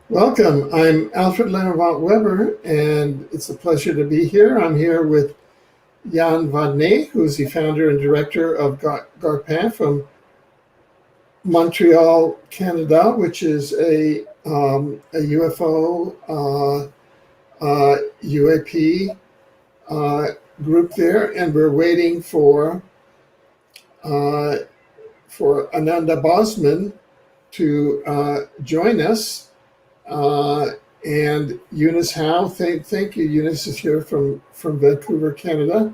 Welcome. I'm Alfred Leonard Weber, and it's a pleasure to be here. I'm here with Yann Vadnais, who's the founder and director of GARPAN from Montreal, Canada, which is a UFO UAP group there, and we're waiting for Ananda Bosman to join us. And Eunice Howe, thank you. Eunice is here from Vancouver, Canada.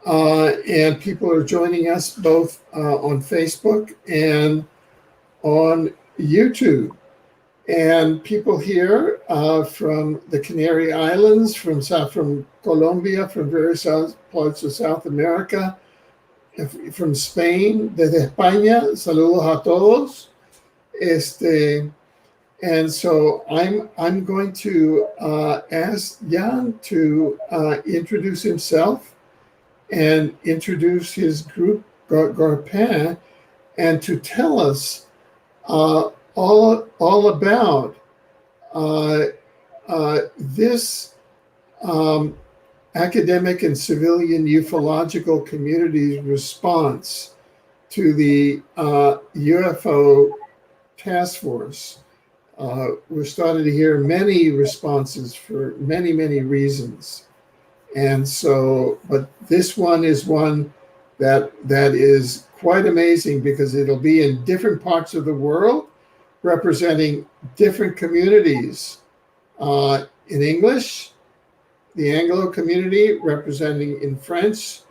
And people are joining us both on Facebook and on YouTube. And people here from the Canary Islands, from Colombia, from various parts of South America, from Spain, desde España, saludos a todos. And so I'm going to ask Yann to introduce himself and introduce his group, GARPAN, and to tell us all about this academic and civilian ufological community's response to the UFO task force. We're starting to hear many responses for many, many reasons. And so, but this one is one that is quite amazing because it'll be in different parts of the world, representing different communities. In English, the Anglo community, representing in French,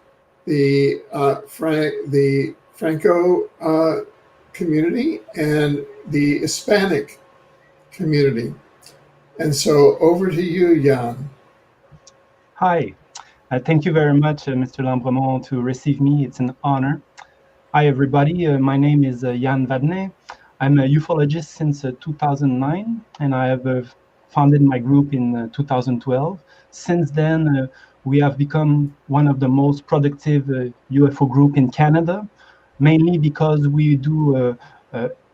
the Franco community, and the Hispanic community. And so over to you, Yann. Hi, thank you very much, Mr. Lambremont, to receive me. It's an honor. Hi, everybody. My name is Yann Vadnais. I'm a ufologist since 2009, and I have founded my group in 2012. Since then, we have become one of the most productive UFO group in Canada, mainly because we do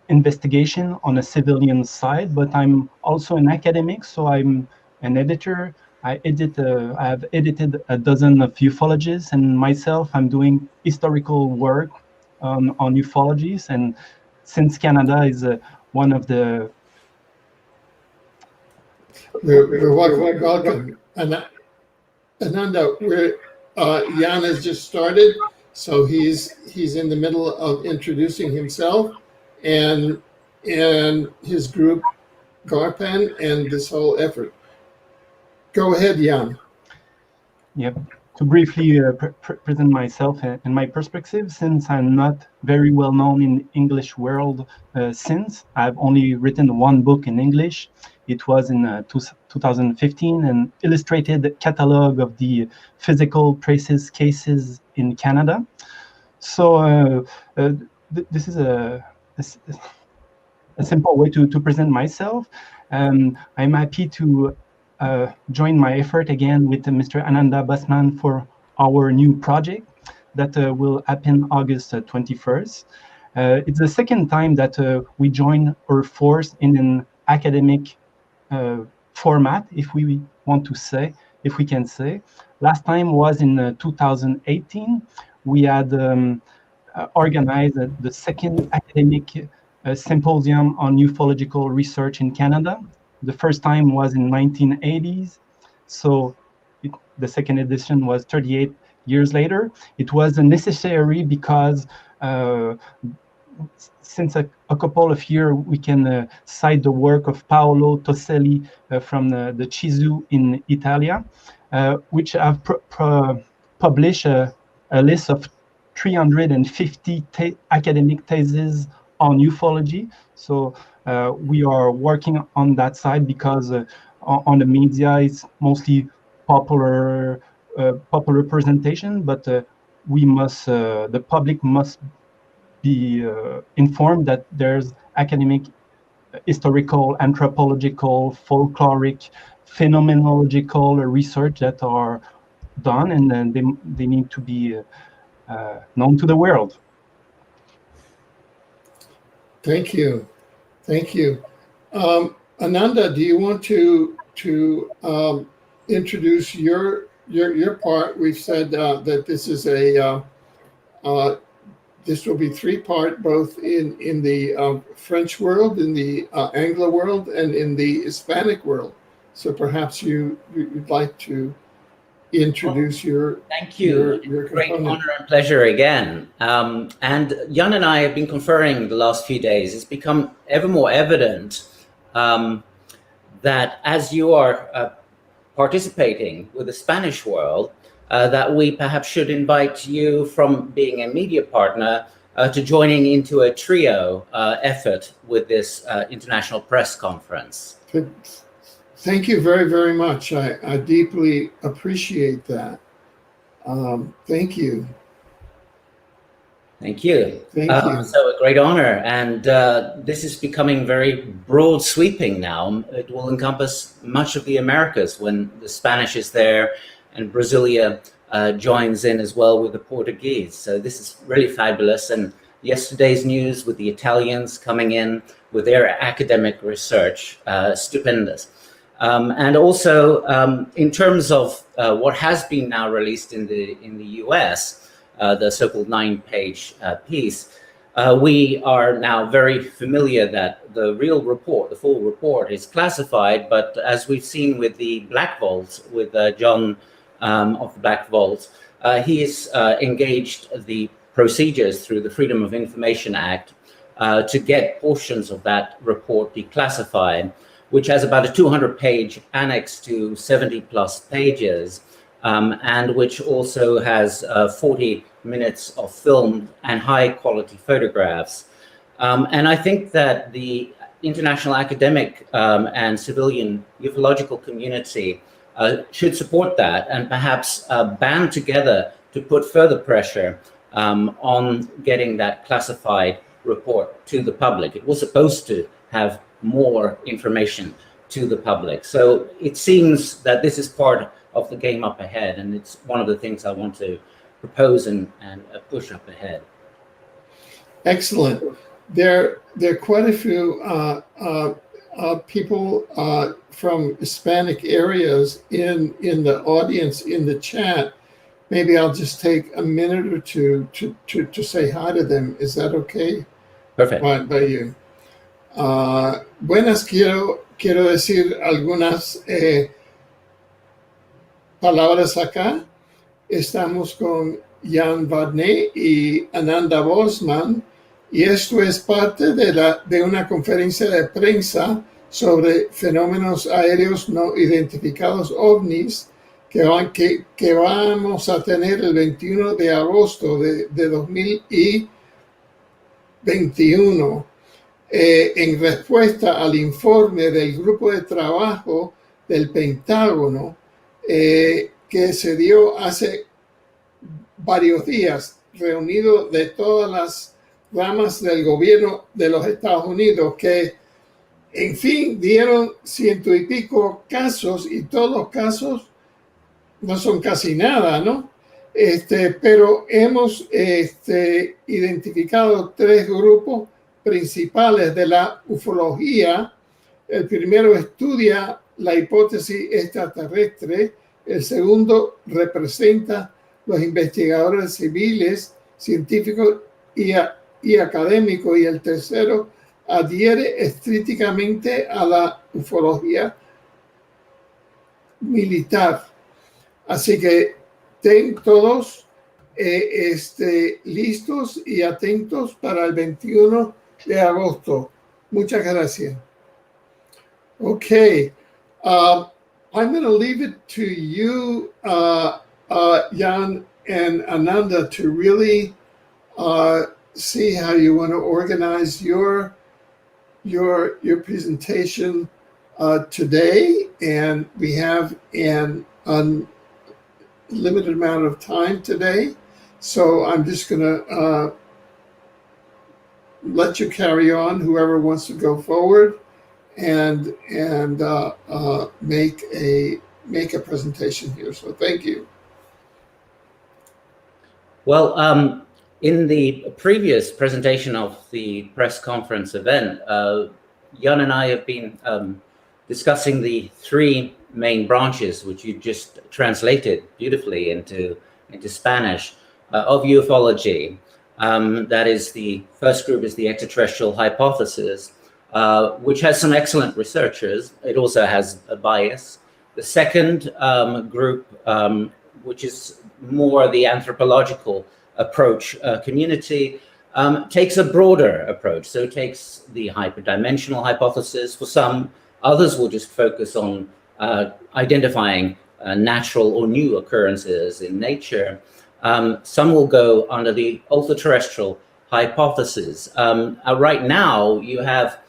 investigation on a civilian side, but I'm also an academic, so I'm an editor. I have edited a dozen of ufologists, and myself, I'm doing historical work on ufologies. And since Canada is one of the... We're welcome. Ananda, Yann has just started, so he's in the middle of introducing himself and his group, GARPAN, and this whole effort. Go ahead, Yann. Yep. To briefly present myself and my perspective, since I'm not very well known in English world since, I've only written one book in English. It was in 2015, an illustrated catalog of the physical traces cases in Canada. So this is a simple way to present myself. I'm happy to join my effort again with Mr. Ananda Bosman for our new project that will happen August 21st. It's the second time that we join our force in an academic format, if we want to say, if we can say. Last time was in 2018. We had organized the second academic symposium on ufological research in Canada. The first time was in 1980s, so the second edition was 38 years later. It was necessary because since a couple of years we can cite the work of Paolo Toselli from the CISU in Italy, which have published a list of 350 academic theses on ufology. So we are working on that side because on the media it's mostly popular presentation, but we must the public must be informed that there's academic, historical, anthropological, folkloric, phenomenological research that are done, and then they need to be known to the world. Thank you. Ananda, do you want to introduce your part? We've said that this is this will be three-part, both in the French world, in the Anglo world, and in the Hispanic world. So perhaps you'd like to introduce your thank you. your Great component. honor and pleasure again. And Yann and I have been conferring the last few days. It's become ever more evident that as you are participating with the Spanish world, that we perhaps should invite you from being a media partner to joining into a trio effort with this international press conference. Thank you very, very much. I deeply appreciate that. Thank you. Thank you. Thank you. So a great honor. And this is becoming very broad sweeping now. It will encompass much of the Americas when the Spanish is there and Brasilia joins in as well with the Portuguese. So this is really fabulous. And yesterday's news with the Italians coming in with their academic research, stupendous. And also in terms of what has been now released in the US, the so-called 9-page piece, we are now very familiar that the real report, the full report, is classified. But as we've seen with the Black Vault, with John of the Black Vault, he has engaged the procedures through the Freedom of Information Act to get portions of that report declassified, which has about a 200-page annex to 70-plus pages, and which also has 40 minutes of film and high-quality photographs. And I think that the international academic and civilian ufological community should support that and perhaps band together to put further pressure on getting that classified report to the public. It was supposed to have more information to the public. So it seems that this is part of the game up ahead, and it's one of the things I want to propose and push up ahead. Excellent. There are quite a few people from Hispanic areas in the audience in the chat. Maybe I'll just take a minute or two to say hi to them. Is that okay? Perfect. By you. Buenas, quiero decir algunas palabras acá. Estamos con Yann Vadnais y Ananda Bosman, y esto es parte de una conferencia de prensa sobre fenómenos aéreos no identificados OVNIs que vamos a tener el 21 de agosto de 2021. En respuesta al informe del grupo de trabajo del Pentágono que se dio hace varios días, reunido de todas las ramas del gobierno de los Estados Unidos, que en fin dieron 100 y pico casos, y todos los casos no son casi nada, ¿no? Pero hemos identificado 3 grupos principales de la ufología. El primero estudia la hipótesis extraterrestre, el segundo representa los investigadores civiles, científicos y académicos, y el tercero adhiere estrictamente a la ufología militar. Así que estén todos listos y atentos para el 21 de agosto. Muchas gracias. Okay. I'm going to leave it to you, Yann and Ananda, to really see how you want to organize your presentation today. And we have an unlimited amount of time today. So I'm just going to let you carry on, whoever wants to go forward and make a presentation here. So thank you. Well, in the previous presentation of the press conference event, Yann and I have been discussing the three main branches, which you just translated beautifully into Spanish, of ufology. That is, the first group is the extraterrestrial hypothesis, which has some excellent researchers. It also has a bias. The second group, which is more the anthropological approach community, takes a broader approach. So it takes the hyperdimensional hypothesis for some. Others will just focus on identifying natural or new occurrences in nature. Some will go under the ultra-terrestrial hypothesis. Right now, you have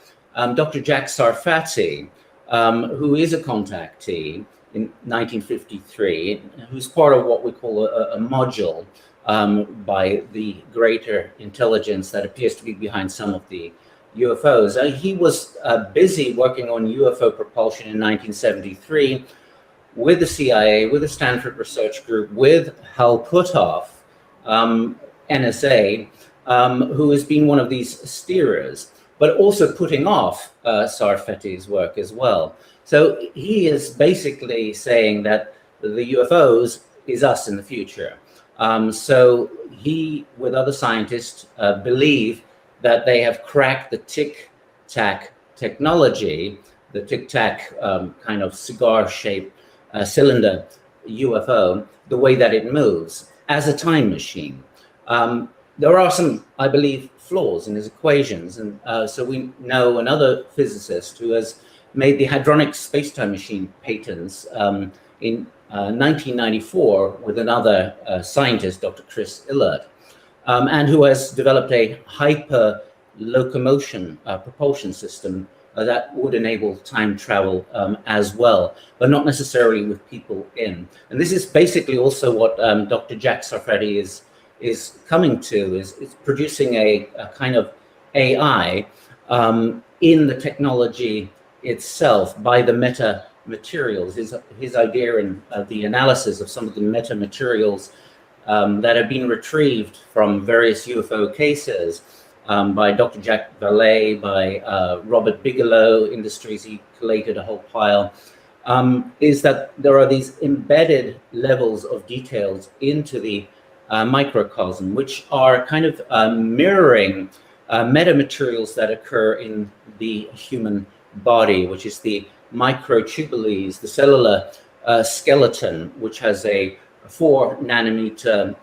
Dr. Jack Sarfati, who is a contactee in 1953, who's part of what we call a module by the greater intelligence that appears to be behind some of the UFOs. He was busy working on UFO propulsion in 1973 with the CIA, with the Stanford Research Group, with Hal Puthoff, NSA, who has been one of these steerers, but also putting off Sarfati's work as well. So he is basically saying that the UFOs is us in the future. So he, with other scientists, believe that they have cracked the tic-tac technology, the tic-tac kind of cigar-shaped cylinder UFO, the way that it moves, as a time machine. There are some, I believe, flaws in his equations. And so we know another physicist who has made the hadronic space-time machine patents in 1994 with another scientist, Dr. Chris Illard, and who has developed a hyper locomotion propulsion system that would enable time travel as well, but not necessarily with people in. And this is basically also what Dr. Jack Sarfati is coming to, is producing a kind of AI in the technology itself by the meta materials. His idea in the analysis of some of the meta materials that have been retrieved from various UFO cases by Dr. Jack Valet, by Robert Bigelow Industries, he collated a whole pile, is that there are these embedded levels of details into the microcosm, which are kind of mirroring metamaterials that occur in the human body, which is the microtubules, the cellular skeleton, which has a 4 nanometer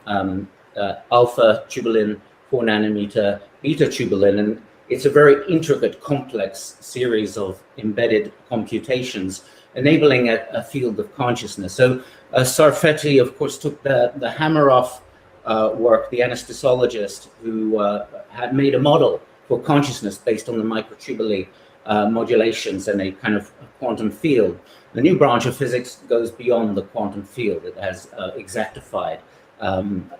alpha tubulin, 4 nanometer beta tubulin, and it's a very intricate, complex series of embedded computations, enabling a field of consciousness. So Sarfati, of course, took the Hammeroff work, the anesthesiologist, who had made a model for consciousness based on the microtubule modulations and a kind of quantum field. The new branch of physics goes beyond the quantum field. It has exactified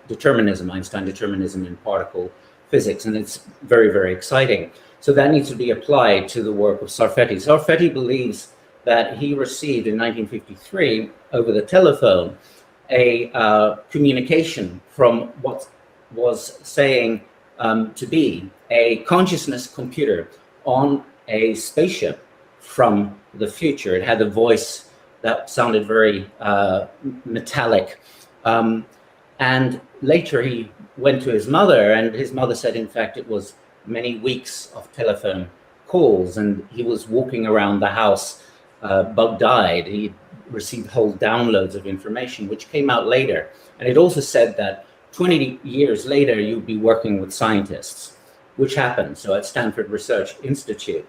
determinism, Einstein determinism in particle physics, and it's very, very exciting. So that needs to be applied to the work of Sarfati. Sarfati believes that he received in 1953 over the telephone a communication from what was saying to be a consciousness computer on a spaceship from the future. It had a voice that sounded very metallic. And later he went to his mother, and his mother said, in fact, it was many weeks of telephone calls, and he was walking around the house bug-eyed. He received whole downloads of information, which came out later. And it also said that 20 years later, you'd be working with scientists, which happened. So at Stanford Research Institute.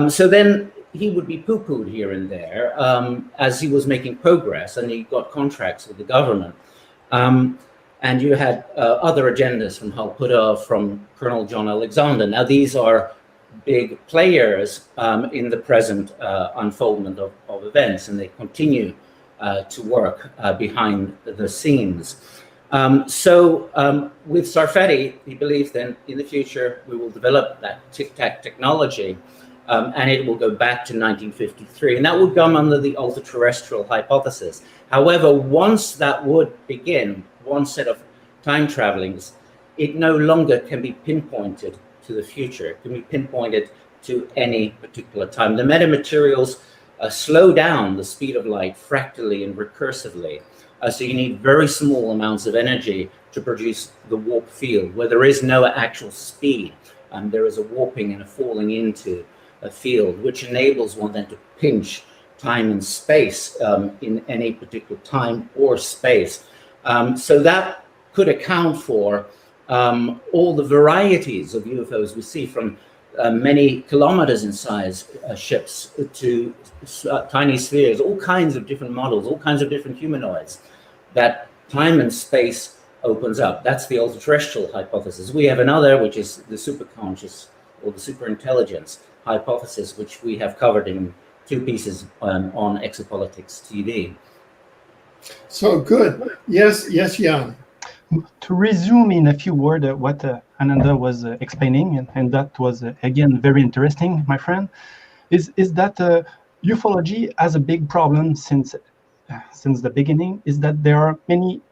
So then he would be poo-pooed here and there as he was making progress, and he got contracts with the government. And you had other agendas from Hal Puthoff, from Colonel John Alexander. Now, these are big players in the present unfoldment of events, and they continue to work behind the scenes. So with Sarfati, he believes then in the future we will develop that tic-tac technology, and it will go back to 1953, and that would come under the ultra-terrestrial hypothesis. However, once that would begin, one set of time travelings, it no longer can be pinpointed to the future. It can be pinpointed to any particular time. The metamaterials slow down the speed of light fractally and recursively. So you need very small amounts of energy to produce the warp field, where there is no actual speed. There is a warping and a falling into a field, which enables one then to pinch time and space in any particular time or space. So that could account for all the varieties of UFOs we see, from many kilometers in size ships to tiny spheres, all kinds of different models, all kinds of different humanoids, that time and space opens up. That's the ultra-terrestrial hypothesis. We have another, which is the superconscious or the superintelligence hypothesis, which we have covered in 2 pieces on Exopolitics TV. So good. Yes, Yann. To resume in a few words what Ananda was explaining, and that was again very interesting, my friend, is that ufology has a big problem since the beginning, is that there are many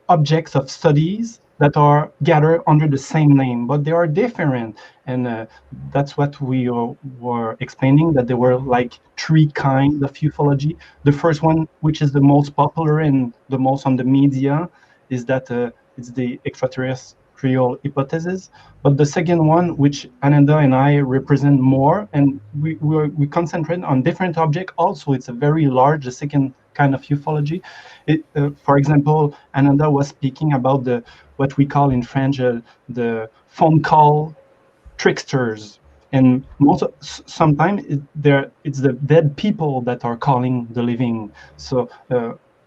objects of studies that are gathered under the same name, but they are different. And that's what we were explaining, that there were like 3 kinds of ufology. The first one, which is the most popular and the most on the media, is that it's the extraterrestrial hypothesis. But the second one, which Ananda and I represent more, and we concentrate on different objects also, it's a very large, the second kind of ufology. For example, Ananda was speaking about what we call in French the phone call tricksters, and sometimes it's the dead people that are calling the living. So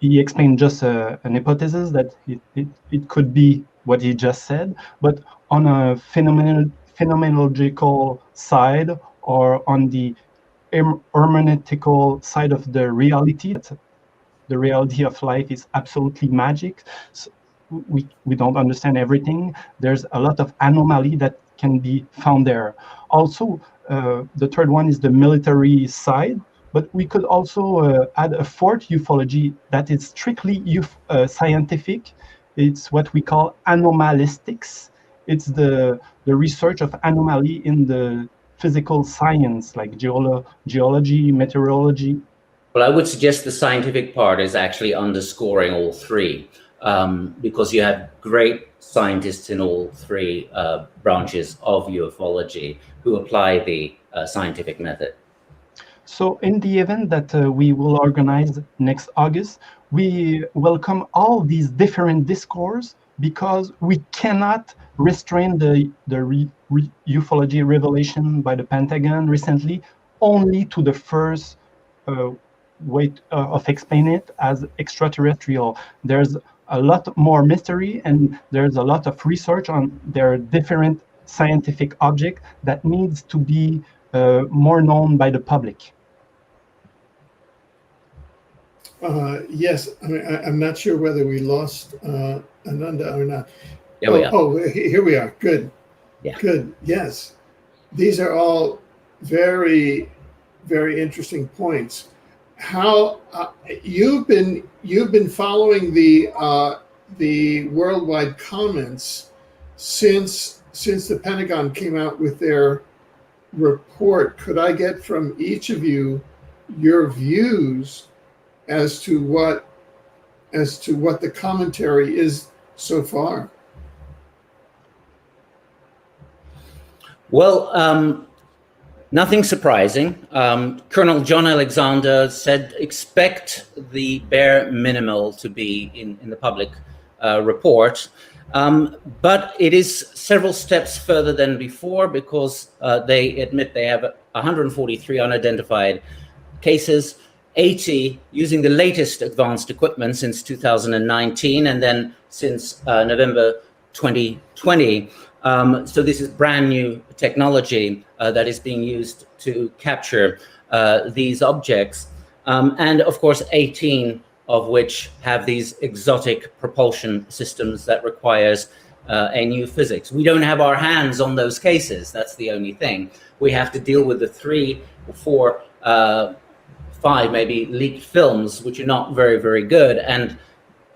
he explained just an hypothesis that it could be what he just said, but on a phenomenological side, or on the hermeneutical side of the reality, the reality of life is absolutely magic. So we don't understand everything. There's a lot of anomaly that can be found there. Also, the third one is the military side, but we could also add a fourth ufology that is strictly scientific. It's what we call anomalistics. It's the research of anomaly in the physical science, like geology, meteorology. Well, I would suggest the scientific part is actually underscoring all 3, because you have great scientists in all 3 branches of ufology who apply the scientific method. So in the event that we will organize next August, we welcome all these different discourses, because we cannot restrain the ufology revelation by the Pentagon recently only to the first way of explaining it as extraterrestrial. There's a lot more mystery, and there's a lot of research on their different scientific objects that needs to be more known by the public. Yes, I mean, I'm not sure whether we lost Ananda or not. There we are. Oh, here we are. Good. Yeah. Good. Yes, these are all very, very interesting points. How you've been following the worldwide comments since the Pentagon came out with their report. Could I get from each of you your views as to what the commentary is so far? Well, nothing surprising. Colonel John Alexander said, expect the bare minimal to be in the public report. But it is several steps further than before, because they admit they have 143 unidentified cases, 80 using the latest advanced equipment since 2019, and then since November 2020. So this is brand new technology that is being used to capture these objects. And of course, 18 of which have these exotic propulsion systems that requires a new physics. We don't have our hands on those cases. That's the only thing. We have to deal with the 3 or 4, 5 maybe leaked films, which are not very, very good. And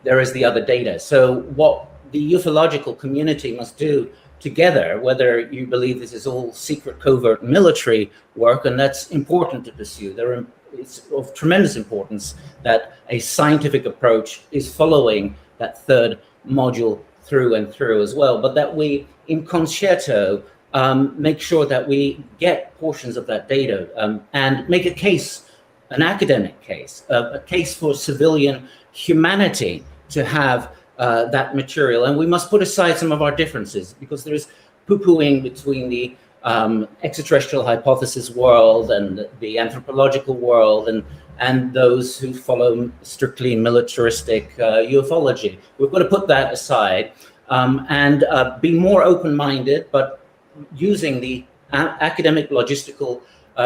there is the other data. So what the ufological community must do together, whether you believe this is all secret, covert military work, and that's important to pursue. There are it's of tremendous importance that a scientific approach is following that third module through and through as well, but that we, in concerto, make sure that we get portions of that data and make a case, an academic case, a case for civilian humanity to have that material. And we must put aside some of our differences, because there is poo-pooing between the extraterrestrial hypothesis world and the anthropological world and those who follow strictly militaristic ufology. We've got to put that aside and be more open-minded, but using the academic logistical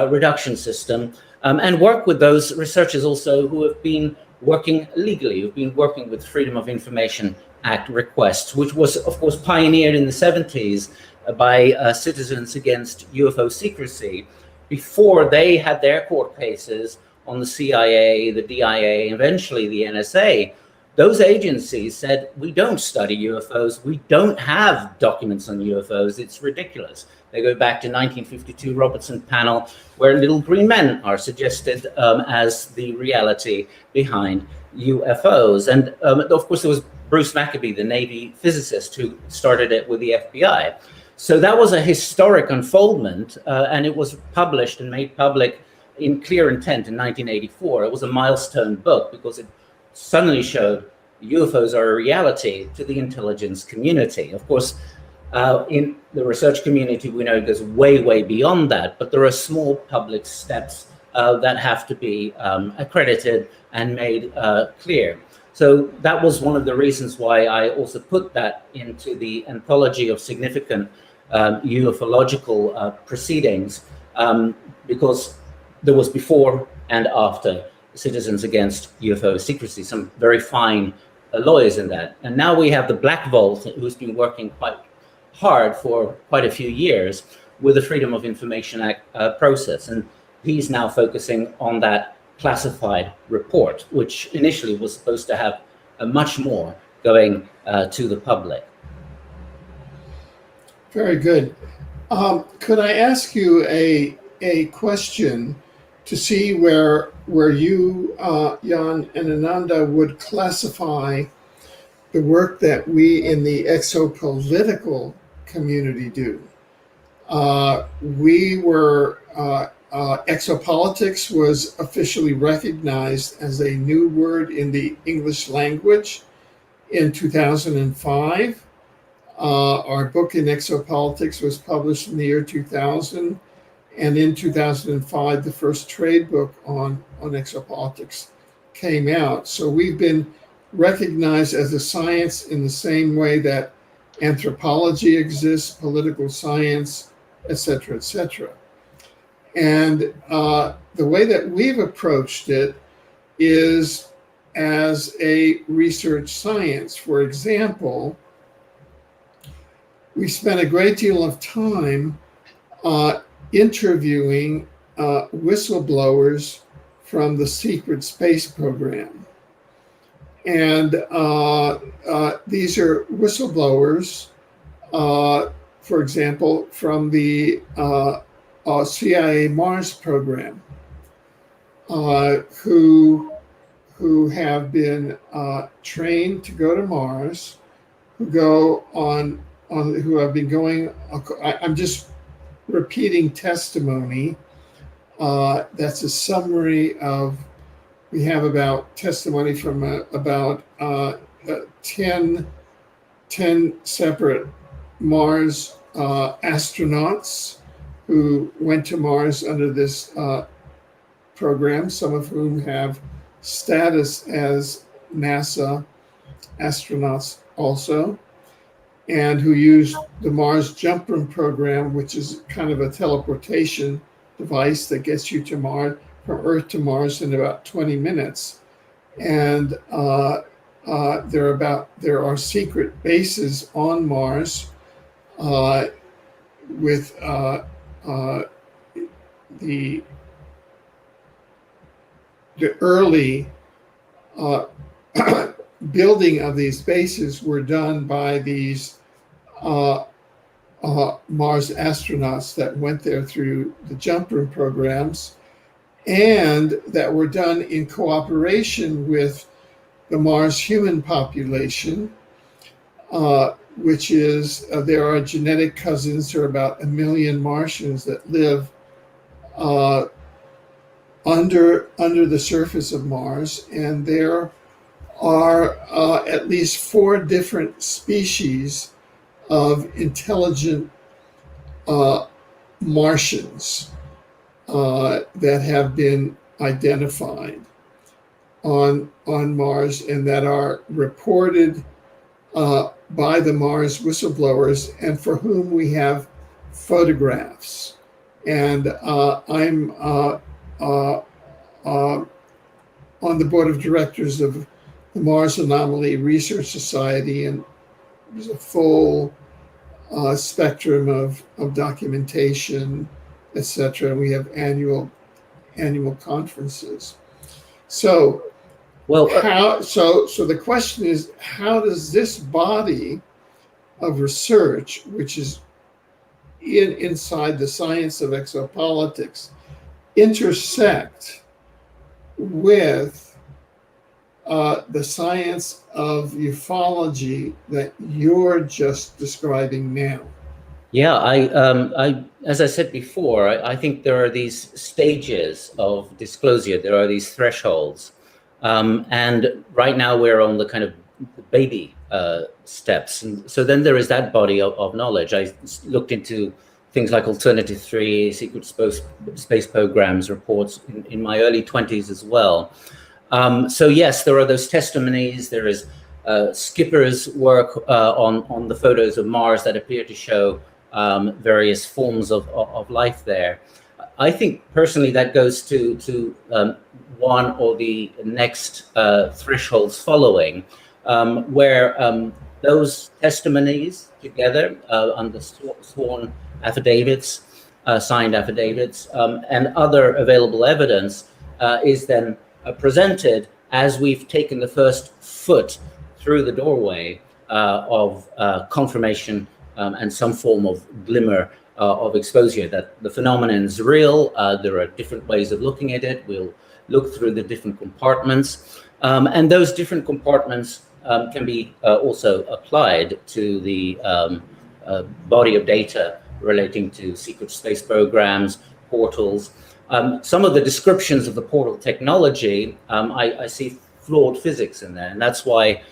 reduction system, and work with those researchers also who have been working legally, who've been working with Freedom of Information Act requests, which was, of course, pioneered in the 70s by Citizens Against UFO Secrecy, before they had their court cases on the CIA, the DIA, eventually the NSA. Those agencies said, we don't study UFOs, we don't have documents on UFOs, it's ridiculous. They go back to 1952 Robertson panel, where little green men are suggested as the reality behind UFOs. And of course, there was Bruce Maccabee, the Navy physicist, who started it with the FBI. So that was a historic unfoldment, and it was published and made public in Clear Intent in 1984. It was a milestone book because it suddenly showed UFOs are a reality to the intelligence community. Of course, in the research community, we know it goes way, way beyond that, but there are small public steps that have to be accredited and made clear. So that was one of the reasons why I also put that into the anthology of significant ufological proceedings, because there was before and after Citizens Against UFO Secrecy, some very fine lawyers in that. And now we have the Black Vault, who's been working quite hard for quite a few years with the Freedom of Information Act process. And he's now focusing on that classified report, which initially was supposed to have much more going to the public. Very good. Could I ask you a question to see where you, Yann and Ananda, would classify the work that we in the exopolitical community do? Exopolitics was officially recognized as a new word in the English language in 2005. Our book in Exopolitics was published in the year 2000, and in 2005, the first trade book on exopolitics came out. So we've been recognized as a science in the same way that anthropology exists, political science, et cetera, et cetera. And the way that we've approached it is as a research science. For example, we spent a great deal of time interviewing whistleblowers from the secret space program. And these are whistleblowers, for example, from the CIA Mars program, who have been trained to go to Mars, who have been going. I'm just repeating testimony. That's a summary of. We have about testimony from about 10 separate Mars astronauts who went to Mars under this program, some of whom have status as NASA astronauts also, and who used the Mars Jump Room program, which is kind of a teleportation device that gets you to Mars, from Earth to Mars, in about 20 minutes. And there are secret bases on Mars with the early building of these bases were done by these Mars astronauts that went there through the jump room programs. and that were done in cooperation with the Mars human population, which is, there are genetic cousins. There are about 1 million Martians that live under the surface of Mars, and there are at least 4 different species of intelligent Martians that have been identified on Mars, and that are reported by the Mars whistleblowers, and for whom we have photographs. And I'm on the board of directors of the Mars Anomaly Research Society, and there's a full spectrum of documentation, etc. We have annual conferences. So, so the question is, how does this body of research, which is inside the science of exopolitics, intersect with the science of ufology that you're just describing now? Yeah, I as I said before, I think there are these stages of disclosure. There are these thresholds, and right now we're on the kind of baby steps. And so then there is that body of knowledge. I looked into things like Alternative 3, secret space programs, reports in my early 20s as well. So yes, there are those testimonies. There is Skipper's work on the photos of Mars that appear to show various forms of life there. I think personally that goes to one or the next thresholds following, where those testimonies together under sworn affidavits, signed affidavits, and other available evidence is then presented as we've taken the first foot through the doorway of confirmation and some form of glimmer of exposure that the phenomenon is real. There are different ways of looking at it. We'll look through the different compartments, and those different compartments can be also applied to the body of data relating to secret space programs, portals. Some of the descriptions of the portal technology, I see flawed physics in there, and that's why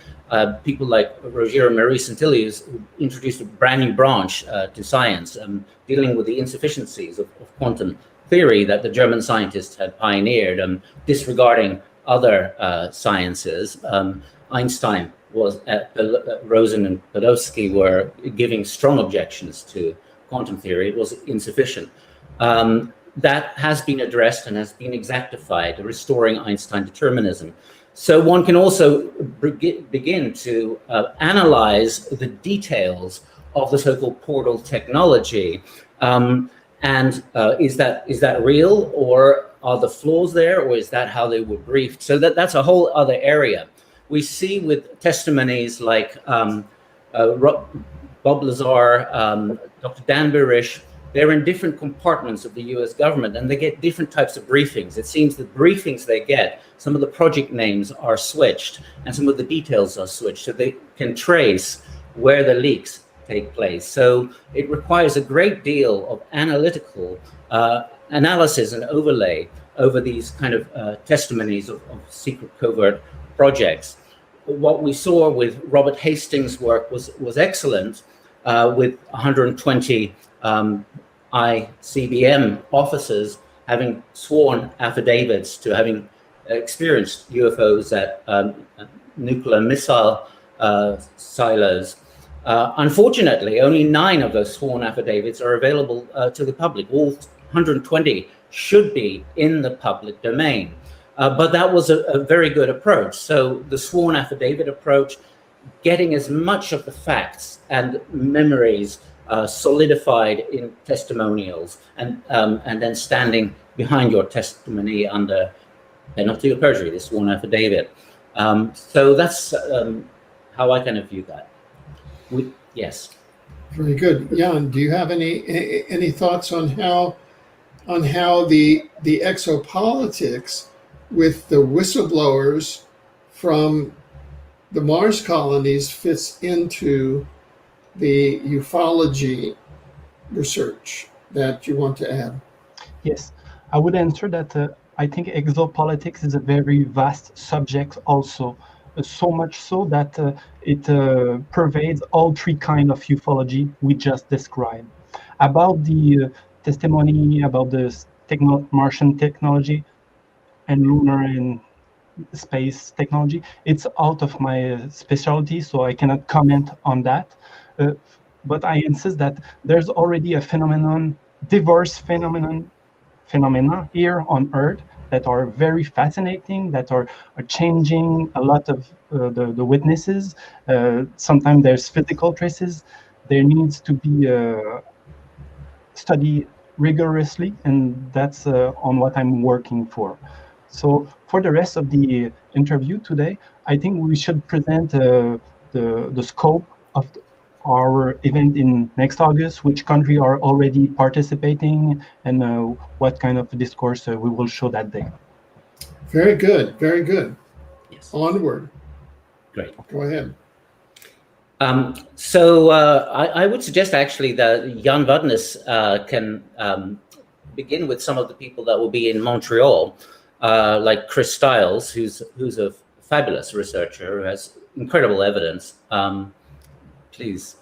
people like Rogero Marie-Santillius introduced a brand new branch to science, dealing with the insufficiencies of quantum theory that the German scientists had pioneered, disregarding other sciences. Einstein was, Rosen and Podolsky were giving strong objections to quantum theory. It was insufficient. That has been addressed and has been exactified, restoring Einstein determinism. So one can also begin to analyze the details of the so-called portal technology. And is that real, or are the flaws there, or is that how they were briefed? So that's a whole other area. We see with testimonies like Bob Lazar, Dr. Dan Barish, they're in different compartments of the US government, and they get different types of briefings. It seems the briefings they get, some of the project names are switched and some of the details are switched, so they can trace where the leaks take place. So it requires a great deal of analytical analysis and overlay over these kind of testimonies of secret covert projects. What we saw with Robert Hastings' work was excellent, with 120 ICBM officers having sworn affidavits to having experienced UFOs at nuclear missile silos. Unfortunately, only 9 of those sworn affidavits are available to the public. All 120 should be in the public domain. But that was a very good approach. So the sworn affidavit approach, getting as much of the facts and memories solidified in testimonials, and then standing behind your testimony under penalty of perjury, this sworn affidavit. So that's how I kind of view that. Yes. Very good. Yann, do you have any thoughts on how on how the exopolitics with the whistleblowers from the Mars colonies fits into the ufology research that you want to add. Yes, I would answer that I think exopolitics is a very vast subject also, so much so that it pervades all three kinds of ufology we just described. About the testimony about the Martian technology and lunar and space technology, it's out of my specialty, so I cannot comment on that. But I insist that there's already a diverse phenomena here on Earth that are very fascinating, that are changing a lot of the witnesses. Sometimes there's physical traces. There needs to be studied rigorously, and that's on what I'm working for. So for the rest of the interview today, I think we should present the scope of our event in next August, which country are already participating, and what kind of discourse we will show that day. Very good, very good. Yes. Onward. Great. Go ahead. So I would suggest actually that Yann Vadnais can begin with some of the people that will be in Montreal, like Chris Stiles, who's a fabulous researcher who has incredible evidence. Please.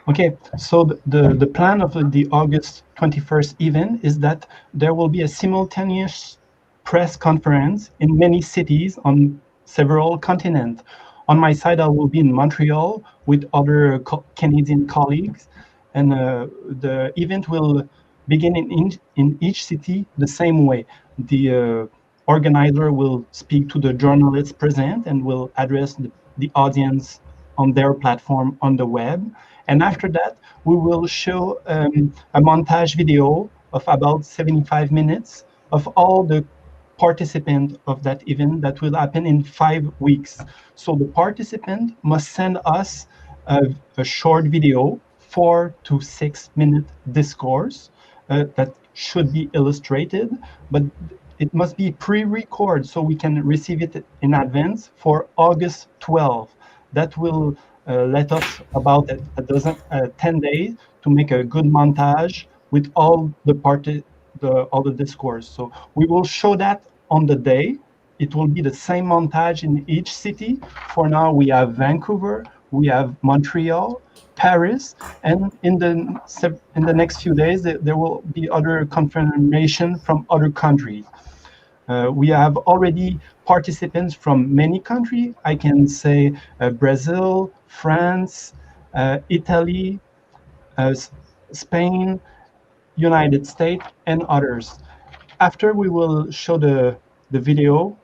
Okay, so the plan of the August 21st event is that there will be a simultaneous press conference in many cities on several continents. On my side, I will be in Montreal with other Canadian colleagues, and the event will begin in each city the same way. The organizer will speak to the journalists present and will address the audience on their platform on the web. And after that, we will show a montage video of about 75 minutes of all the participants of that event that will happen in 5 weeks. So the participant must send us a short video, 4 to 6 minute discourse that should be illustrated, but it must be pre-recorded so we can receive it in advance for August 12th. That will let us about 10 days to make a good montage with all the discourse. So we will show that on the day. It will be the same montage in each city. For now, we have Vancouver, we have Montreal, Paris, and in the next few days there will be other confirmation from other countries. We have already participants from many countries. I can say Brazil, France, Italy, Spain, United States, and others. After we will show the video,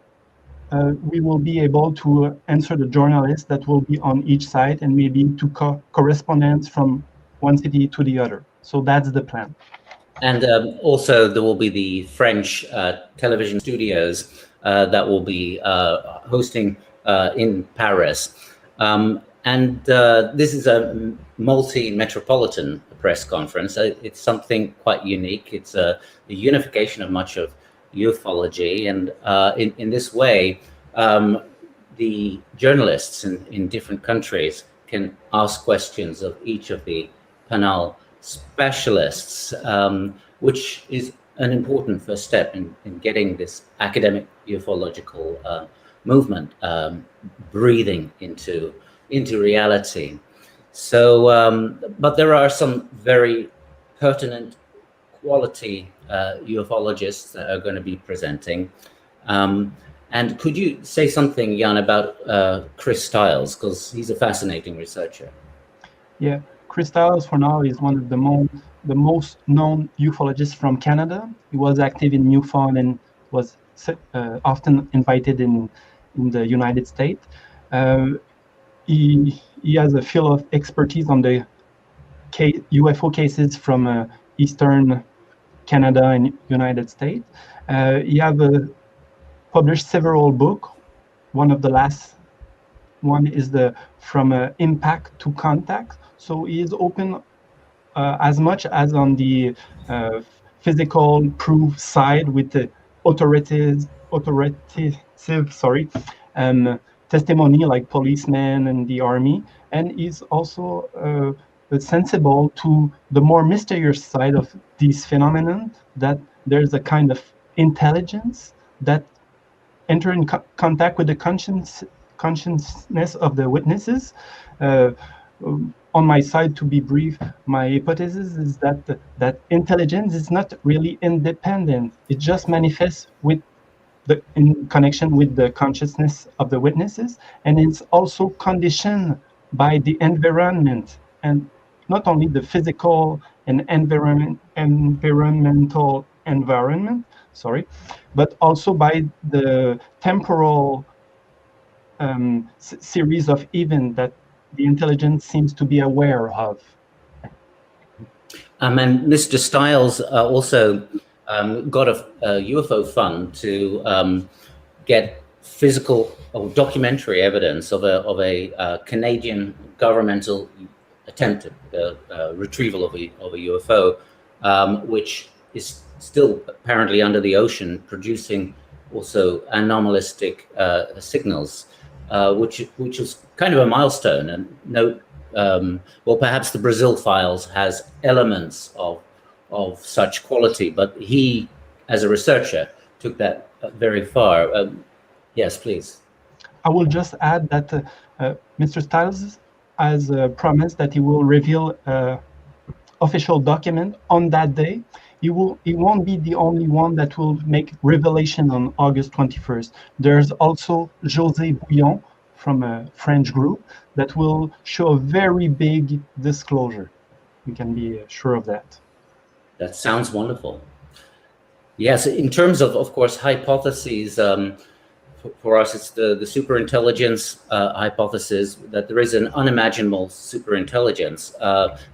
we will be able to answer the journalists that will be on each side and maybe to correspondence from one city to the other. So that's the plan. And also there will be the French television studios that will be hosting in Paris. And this is a multi-metropolitan press conference. It's something quite unique. It's a unification of much of ufology. And in this way, the journalists in different countries can ask questions of each of the panel specialists, which is an important first step in getting this academic ufological movement breathing into reality. So, but there are some very pertinent quality ufologists that are going to be presenting. And could you say something, Yann, about Chris Stiles, because he's a fascinating researcher? Yeah. Chris Stiles, for now, is one of the most known ufologists from Canada. He was active in MUFON and was often invited in the United States. He has a field of expertise on the UFO cases from Eastern Canada and United States. He have published several books. One of the last one is From Impact to Contact. So he is open as much as on the physical proof side with the authoritative testimony like policemen and the army, and is also sensible to the more mysterious side of this phenomenon, that there's a kind of intelligence that enter in contact with the consciousness of the witnesses. On my side, to be brief, my hypothesis is that that intelligence is not really independent. It just manifests in connection with the consciousness of the witnesses, and it's also conditioned by the environment, and not only the physical and environmental environment, but also by the temporal series of events that the intelligence seems to be aware of. And Mr. Stiles also got a UFO fund to get physical or documentary evidence of a Canadian governmental attempted retrieval of a UFO, which is still apparently under the ocean, producing also anomalistic signals, which is kind of a milestone. And note, well, perhaps the Brazil files has elements of such quality, but he, as a researcher, took that very far. Yes, please. I will just add that Mr. Stiles has promised that he will reveal official document on that day. He won't be the only one that will make revelation on August 21st. There's also José Bouillon from a French group that will show a very big disclosure. You can be sure of that. That sounds wonderful. Yes, in terms of course, hypotheses, for us, it's the superintelligence hypothesis, that there is an unimaginable superintelligence,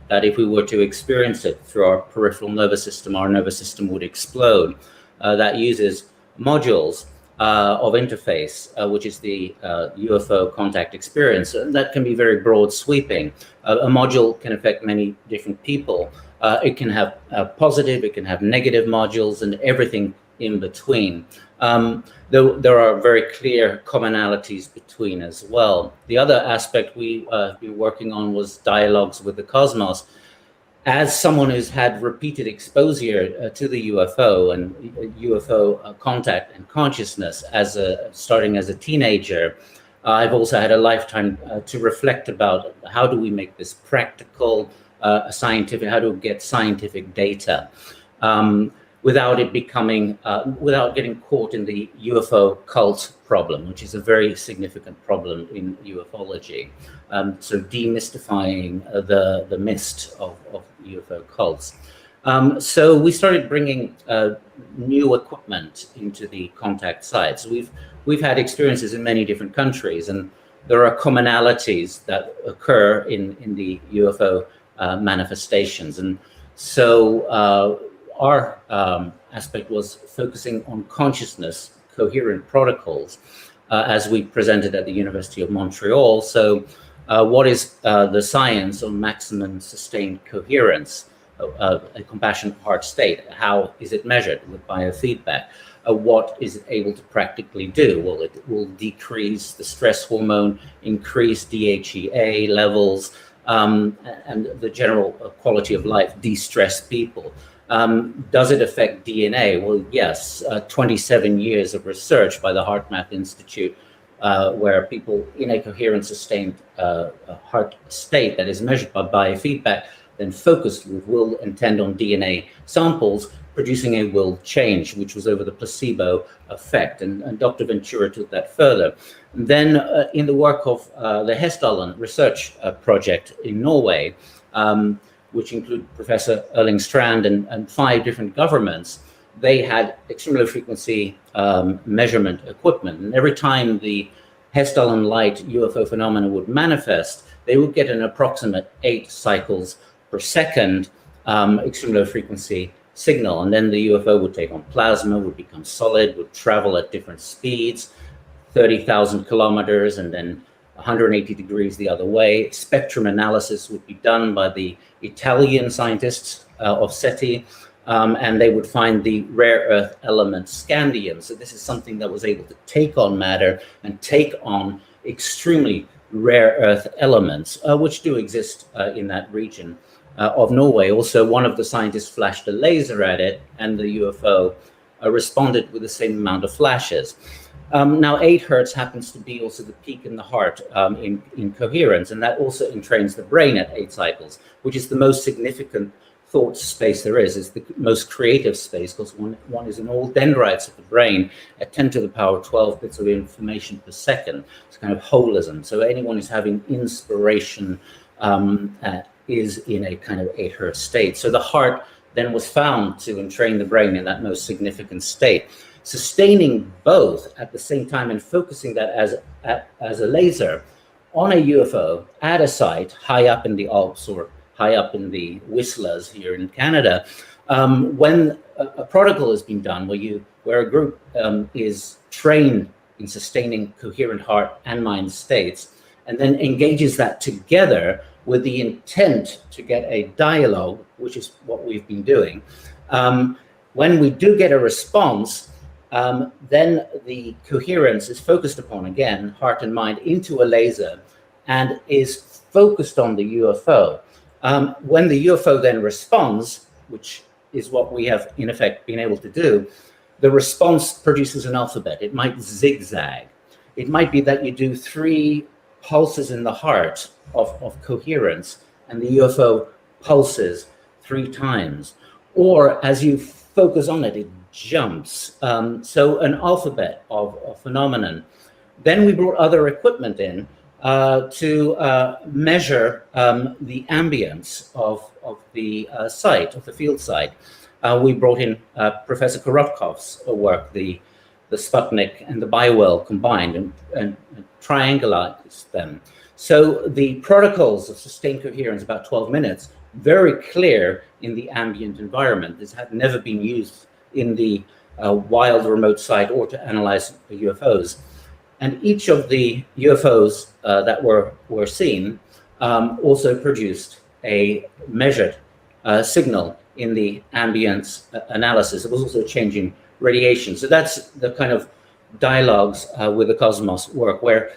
that if we were to experience it through our peripheral nervous system, our nervous system would explode. That uses modules of interface, which is the UFO contact experience. And that can be very broad sweeping. A module can affect many different people. It can have positive, it can have negative modules, and everything in between. There are very clear commonalities between as well. The other aspect we been working on was dialogues with the cosmos. As someone who's had repeated exposure to the UFO and UFO contact and consciousness starting as a teenager, I've also had a lifetime to reflect about how do we make this practical, scientific, how to get scientific data. Without it becoming, without getting caught in the UFO cult problem, which is a very significant problem in ufology. So demystifying the mist of UFO cults. So we started bringing new equipment into the contact sites. We've had experiences in many different countries, and there are commonalities that occur in the UFO manifestations. And so our aspect was focusing on consciousness, coherent protocols, as we presented at the University of Montreal. So what is the science on maximum sustained coherence, a compassionate heart state? How is it measured with biofeedback? What is it able to practically do? Well, it will decrease the stress hormone, increase DHEA levels, and the general quality of life, de-stress people. Does it affect DNA? Well, yes, 27 years of research by the HeartMath Institute, where people in a coherent, sustained heart state that is measured by biofeedback, then focused with will intent on DNA samples, producing a will change, which was over the placebo effect. And Dr. Ventura took that further. Then in the work of the Hessdalen research project in Norway, which include Professor Erling Strand and 5 different governments, they had extreme low frequency measurement equipment. And every time the Hessdalen light UFO phenomena would manifest, they would get an approximate 8 cycles per second extreme low frequency signal. And then the UFO would take on plasma, would become solid, would travel at different speeds, 30,000 kilometers, and then 180 degrees the other way. Spectrum analysis would be done by the Italian scientists of SETI, and they would find the rare earth element scandium. So this is something that was able to take on matter and take on extremely rare earth elements, which do exist in that region of Norway. Also, one of the scientists flashed a laser at it, and the UFO responded with the same amount of flashes. Now, 8 hertz happens to be also the peak in the heart in coherence, and that also entrains the brain at 8 cycles, which is the most significant thought space there is the most creative space, because one is in all dendrites of the brain at 10 to the power 12 bits of information per second. It's kind of holism. So anyone who's having inspiration is in a kind of 8 hertz state. So the heart then was found to entrain the brain in that most significant state. Sustaining both at the same time and focusing that as a laser on a UFO at a site high up in the Alps or high up in the Whistlers here in Canada, when a protocol has been done where a group is trained in sustaining coherent heart and mind states, and then engages that together with the intent to get a dialogue, which is what we've been doing. When we do get a response, then the coherence is focused upon, again, heart and mind, into a laser, and is focused on the UFO. When the UFO then responds, which is what we have in effect been able to do, the response produces an alphabet. It might zigzag. It might be that you do 3 pulses in the heart of coherence, and the UFO pulses 3 times. Or as you focus on it, it jumps. So an alphabet of phenomenon. Then we brought other equipment in to measure the ambience of the site, of the field site. We brought in Professor Korotkov's work, the Sputnik and the Biowell combined, and triangularized them. So the protocols of sustained coherence, about 12 minutes, very clear in the ambient environment. This had never been used in the wild remote site or to analyze the UFOs. And each of the UFOs that were seen also produced a measured signal in the ambience analysis. It was also changing radiation. So that's the kind of dialogues with the cosmos work, where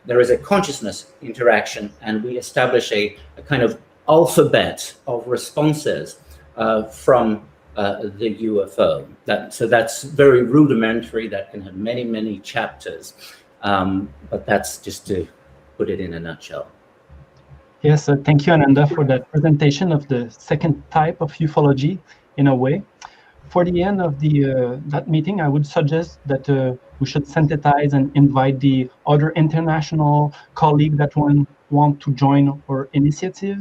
there is a consciousness interaction, and we establish a kind of alphabet of responses from the UFO. So that's very rudimentary. That can have many, many chapters, but that's just to put it in a nutshell. Yes, thank you, Ananda, for that presentation of the second type of ufology, in a way. For the end of that meeting, I would suggest that we should synthesize and invite the other international colleagues that want to join our initiative.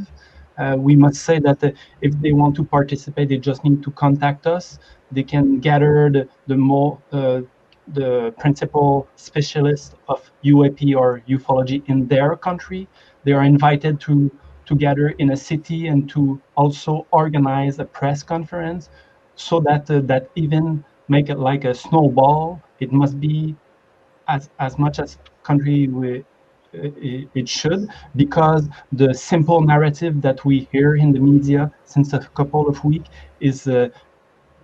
We must say that if they want to participate, they just need to contact us. They can gather the principal specialists of UAP or ufology in their country. They are invited to gather in a city and to also organize a press conference, so that that even make it like a snowball. It must be as much as country it should, because the simple narrative that we hear in the media since a couple of weeks is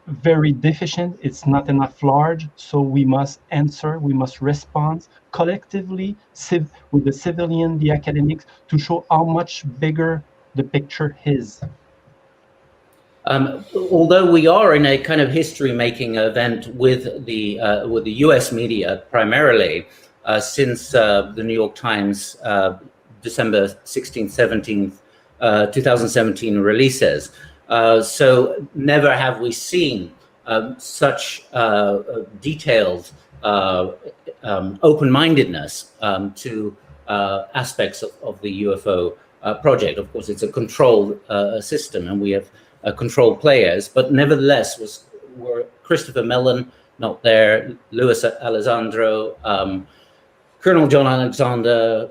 very deficient. It's not enough large, so we must answer, we must respond collectively with the civilian, the academics, to show how much bigger the picture is. Although we are in a kind of history-making event with the U.S. media primarily, since the New York Times December 16th, 17th, 2017 releases. So never have we seen such detailed open-mindedness to aspects of the UFO project. Of course, it's a controlled system, and we have controlled players, but nevertheless were Christopher Mellon not there, Luis Alessandro, Colonel John Alexander,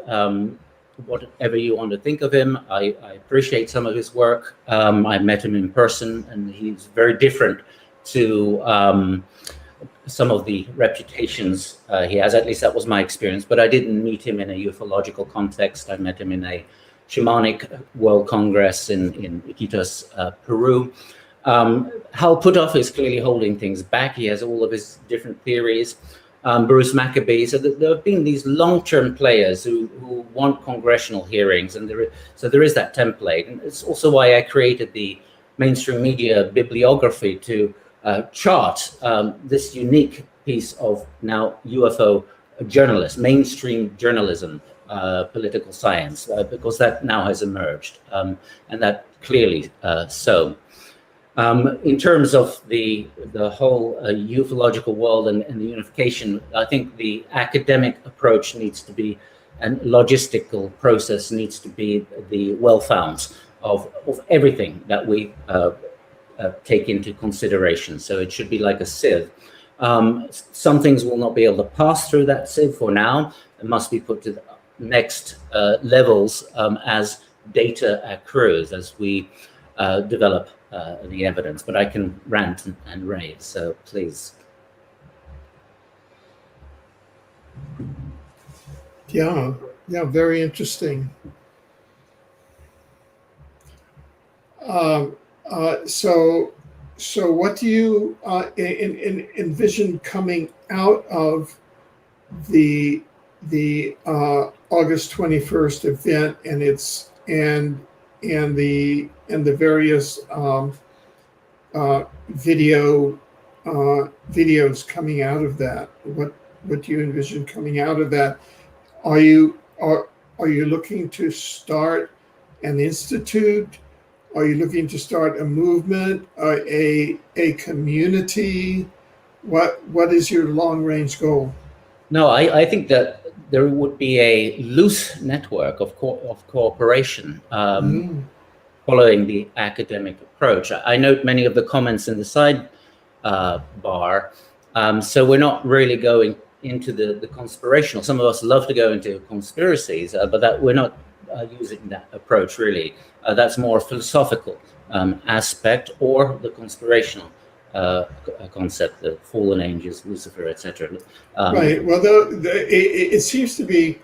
whatever you want to think of him. I appreciate some of his work. I met him in person, and he's very different to some of the reputations he has. At least that was my experience, but I didn't meet him in a ufological context. I met him in a shamanic World Congress in Iquitos, Peru. Hal Puthoff is clearly holding things back. He has all of his different theories. Bruce Maccabee. So there have been these long-term players who want congressional hearings, and so there is that template. And it's also why I created the mainstream media bibliography to chart this unique piece of now UFO journalist, mainstream journalism, political science, because that now has emerged, and that clearly so. In terms of the whole ufological world and the unification, I think the academic approach needs to be, and logistical process needs to be the well-found of everything that we take into consideration. So it should be like a sieve. Some things will not be able to pass through that sieve for now. It must be put to the next levels as data accrues, as we develop the evidence. But I can rant and rave, so please. Yeah, very interesting. So what do you envision coming out of the August 21st event and its and the various videos coming out of that? What do you envision coming out of that? Are you looking to start an institute? Are you looking to start a movement, a community? What is your long range goal? No, I think that there would be a loose network of cooperation following the academic approach. I note many of the comments in the side bar, so we're not really going into the conspirational. Some of us love to go into conspiracies, but that we're not using that approach really. That's more philosophical aspect, or the conspirational concept, the fallen angels, Lucifer, etc. Right. Well, it seems to be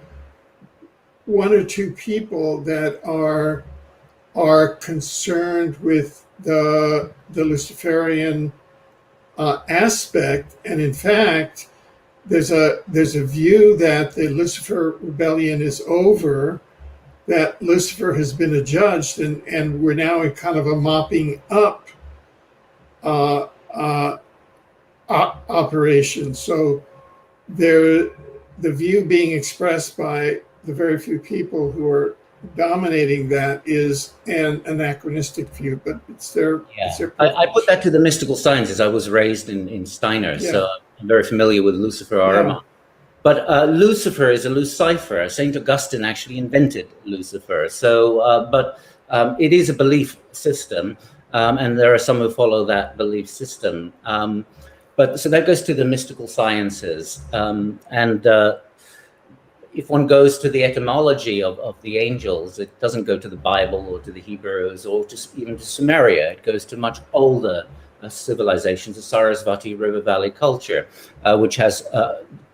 one or two people that are concerned with the Luciferian aspect, and in fact, there's a view that the Lucifer rebellion is over, that Lucifer has been adjudged, and we're now in kind of a mopping up operation. So the view being expressed by the very few people who are dominating that is an anachronistic view, but it's their. Yeah. It's their I put that to the mystical sciences. I was raised in Steiner, so I'm very familiar with Lucifer Ahriman. Yeah. But Lucifer is a Lucifer. Saint Augustine actually invented Lucifer. So, but it is a belief system, and there are some who follow that belief system. But so that goes to the mystical sciences, and if one goes to the etymology of the angels, it doesn't go to the Bible or to the Hebrews or just even to Sumeria. It goes to much older civilizations, the Sarasvati River Valley culture, which has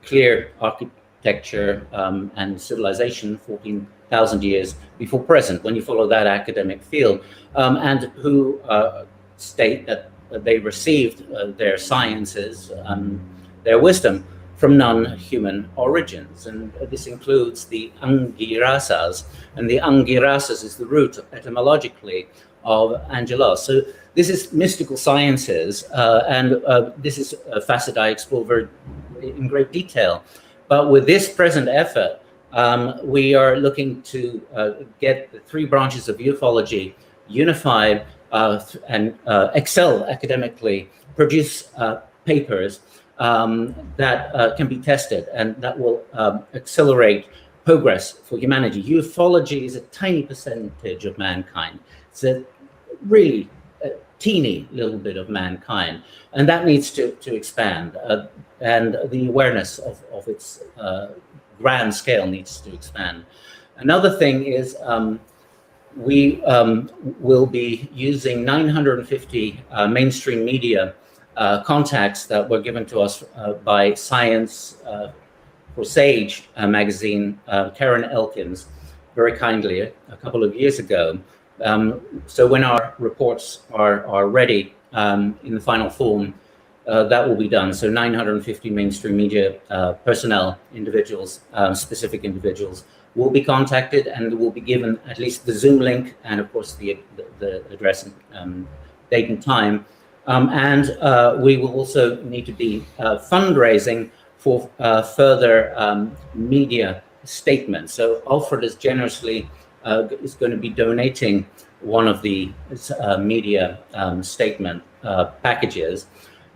clear architecture and civilization 14,000 years before present, when you follow that academic field, and who state that they received their sciences, their wisdom, from non-human origins. And this includes the Angirasas, and the Angirasas is the root etymologically of angelos. So this is mystical sciences, and this is a facet I explore in great detail. But with this present effort, we are looking to get the three branches of ufology unified and excel academically, produce papers that can be tested, and that will accelerate progress for humanity. Ufology is a tiny percentage of mankind. It's a really teeny little bit of mankind, and that needs to expand, and the awareness of its grand scale needs to expand. Another thing is we will be using 950 mainstream media contacts that were given to us by Science for Sage magazine, Karen Elkins, very kindly a couple of years ago, So when our reports are ready in the final form, that will be done. So 950 mainstream media personnel, individuals, specific individuals, will be contacted and will be given at least the Zoom link and, of course, the address and date and time. We will also need to be fundraising for further media statements. So Alfred is generously is going to be donating one of the media statement packages.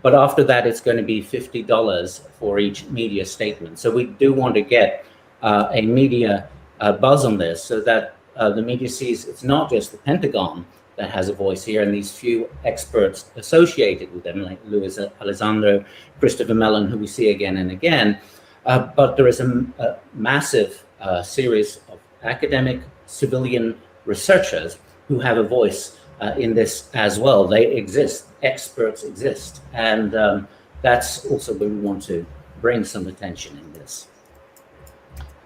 But after that, it's going to be $50 for each media statement. So we do want to get a media buzz on this so that the media sees it's not just the Pentagon that has a voice here and these few experts associated with them, like Luis Elizondo, Christopher Mellon, who we see again and again. But there is a massive series of academic, civilian researchers who have a voice in this as well. They exist, experts exist, and that's also where we want to bring some attention in this.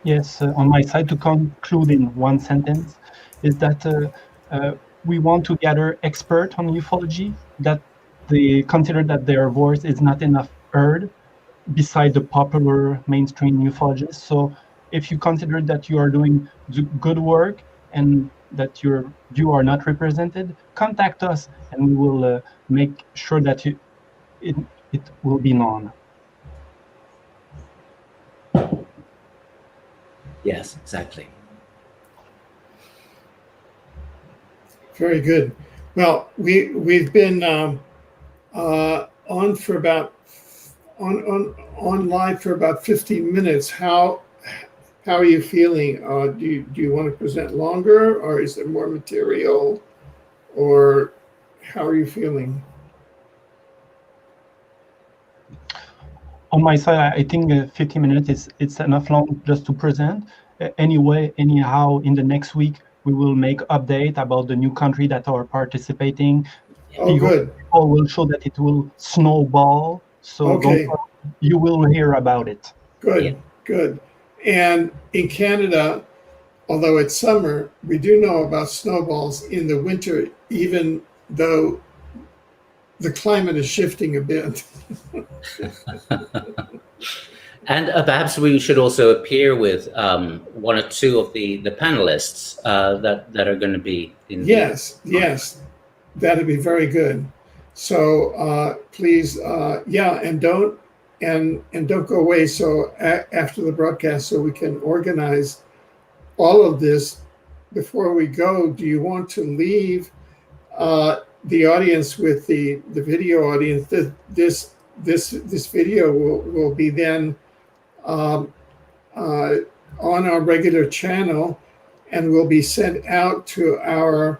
Yes, on my side, to conclude in one sentence, is that we want to gather experts on ufology, that they consider that their voice is not enough heard beside the popular mainstream ufologists. So if you consider that you are doing good work and that you are not represented, contact us and we will make sure that it will be known. Yes, exactly. Very good. Well, we've been on for about on live for about 15 minutes. How are you feeling? Do you want to present longer, or is there more material, or how are you feeling? On my side, I think 15 minutes it's enough long just to present. Anyhow, in the next week, we will make update about the new country that are participating. Oh, good. People will show that it will snowball. So okay. You will hear about it. Good, yeah. Good. And in Canada, although it's summer, we do know about snowballs in the winter, even though the climate is shifting a bit. And perhaps we should also appear with one or two of the panelists that are going to be in. Yes, that'd be very good. So please, and don't go away. So after the broadcast, so we can organize all of this. Before we go, do you want to leave the audience with the video audience? This video will be then on our regular channel, and will be sent out to our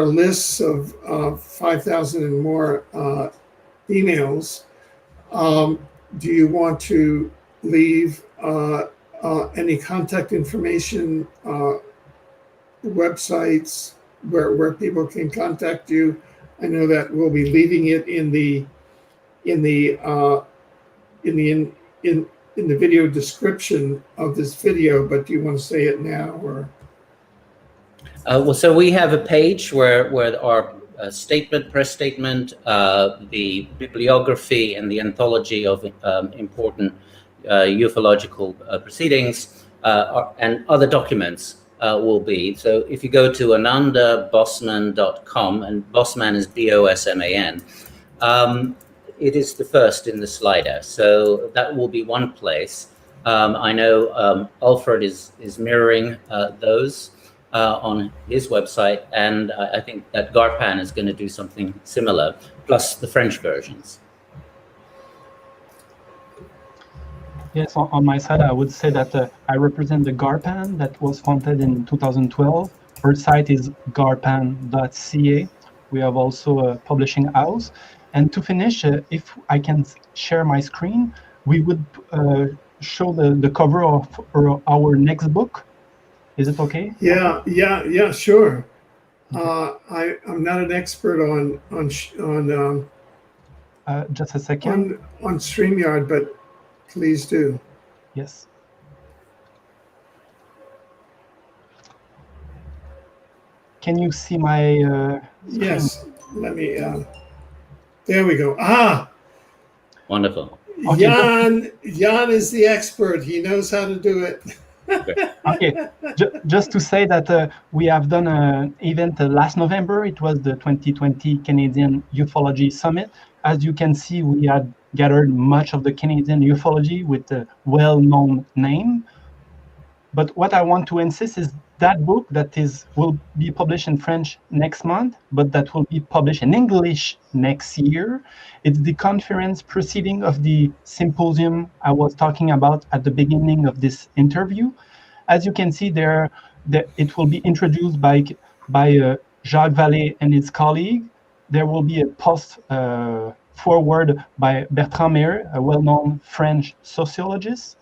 lists of 5,000 and more emails. Do you want to leave any contact information, websites where people can contact you? I know that we'll be leaving it in the video description of this video, but do you want to say it now, or? Well, so we have a page where our press statement, the bibliography, and the anthology of important ufological proceedings and other documents will be. So if you go to anandabosman.com, and Bosman is Bosman, it is the first in the slider. So that will be one place. I know Alfred is mirroring those on his website, and I think that GARPAN is going to do something similar, plus the French versions. Yes, on my side, I would say that I represent the GARPAN that was founded in 2012. Our site is garpan.ca. We have also a publishing house. And to finish, if I can share my screen, we would show the cover of our next book. Is it okay? Yeah, sure. I'm not an expert on just a second. On StreamYard, but please do. Yes. can you see my screen? Yes. Let me. There we go. Ah, Wonderful. Okay, Yann is the expert. He knows how to do it. Okay, just to say that we have done an event last November. It was the 2020 Canadian Ufology Summit. As you can see, we had gathered much of the Canadian ufology with a well-known name. But what I want to insist is that book that will be published in French next month, but that will be published in English next year. It's the conference proceeding of the symposium I was talking about at the beginning of this interview. As you can see there, it will be introduced by Jacques Vallée and his colleague. There will be a post forward by Bertrand Meyer, a well-known French sociologist.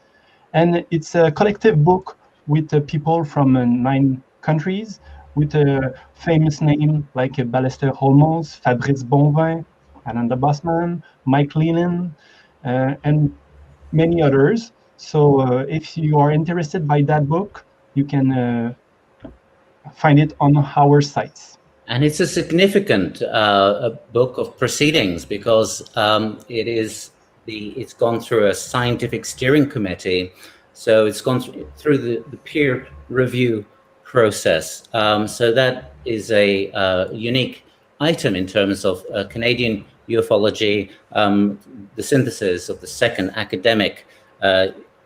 And it's a collective book with people from 9 countries, with a famous name like Ballester Holmos, Fabrice Bonvin, Ananda Bosman, Mike Leland, and many others. So if you are interested by that book, you can find it on our sites. And it's a significant book of proceedings because it's gone through a scientific steering committee. So it's gone through the peer review process. So that is a unique item in terms of Canadian ufology, the synthesis of the second academic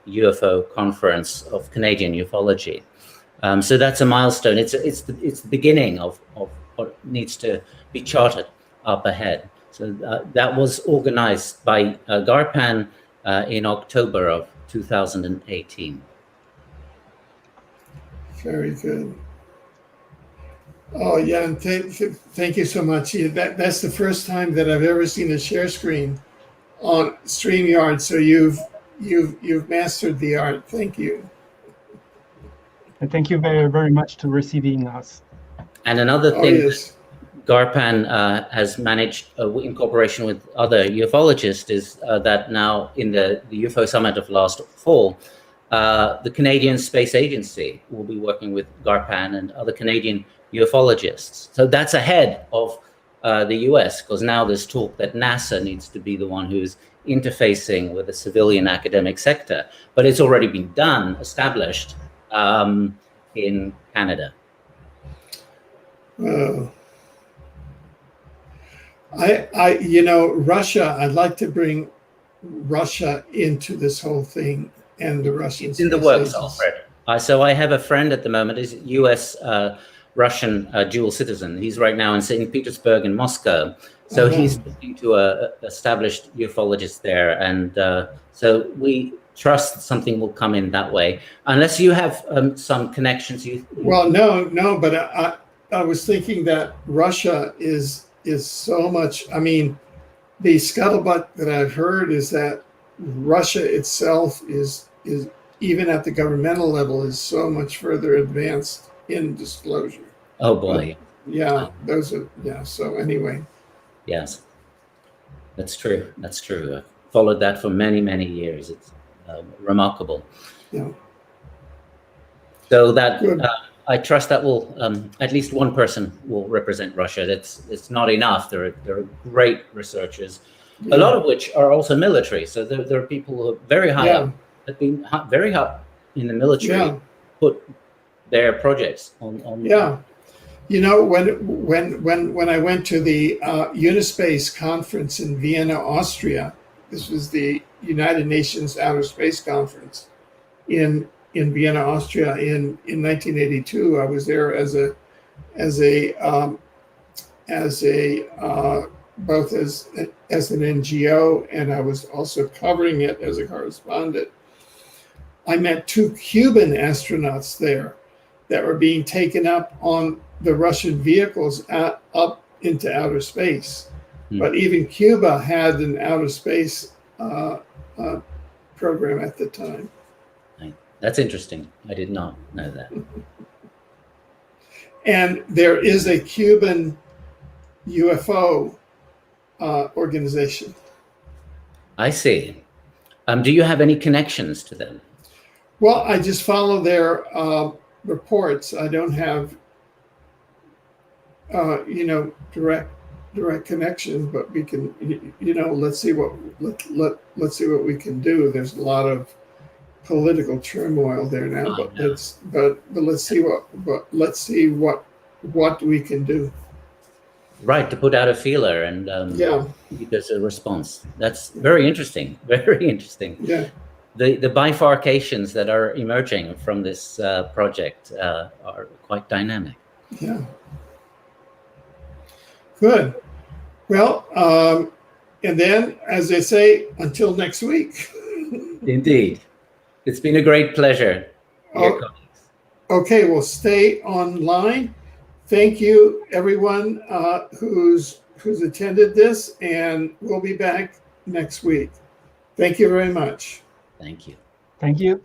UFO conference of Canadian ufology. So that's a milestone. It's the beginning of what needs to be charted up ahead. So that was organized by GARPAN in October of 2018. Very good. Oh, Yann, thank you so much. That's the first time that I've ever seen a share screen on StreamYard. So you've mastered the art. Thank you. And thank you very, very much to receiving us. And another thing, yes, GARPAN has managed, in cooperation with other ufologists, is that now in the UFO summit of last fall, the Canadian Space Agency will be working with GARPAN and other Canadian ufologists. So that's ahead of the US, because now there's talk that NASA needs to be the one who's interfacing with the civilian academic sector. But it's already been done, established in Canada. Russia, I'd like to bring Russia into this whole thing and the Russians. It's in the works, Alfred. So I have a friend at the moment, is US Russian dual citizen. He's right now in St. Petersburg and Moscow. So he's talking to established ufologists there. And so we trust something will come in that way, unless you have some connections. Well, no, but I was thinking that Russia is so much. I mean, the scuttlebutt that I've heard is that Russia itself is even at the governmental level is so much further advanced in disclosure. Oh boy. But, yeah, those are So anyway. Yes, that's true. That's true. I followed that for many, many years. It's remarkable. Yeah. So that I trust that will at least one person will represent Russia. It's not enough. There are great researchers, a lot of which are also military. So there are people who are very high up, have been very up in the military, put their projects on. Yeah. You know, when I went to the Unispace conference in Vienna, Austria, this was the United Nations Outer Space Conference in Vienna, Austria in 1982. I was there as both as an NGO, and I was also covering it as a correspondent. I met 2 Cuban astronauts there that were being taken up on the Russian vehicles up into outer space. But even Cuba had an outer space program at the time. That's interesting. I did not know that. And there is a Cuban UFO organization. I see. Do you have any connections to them? Well, I just follow their reports. I don't have direct connections, but we can, let's see what we can do. There's a lot of political turmoil there now, but let's see what we can do. Right, to put out a feeler and there's a response. That's very interesting. Very interesting. Yeah. The bifurcations that are emerging from this project are quite dynamic. Yeah. Good. Well, and then, as they say, until next week. Indeed. It's been a great pleasure, dear colleagues. Okay, well, stay online. Thank you, everyone who's attended this, and we'll be back next week. Thank you very much. Thank you. Thank you.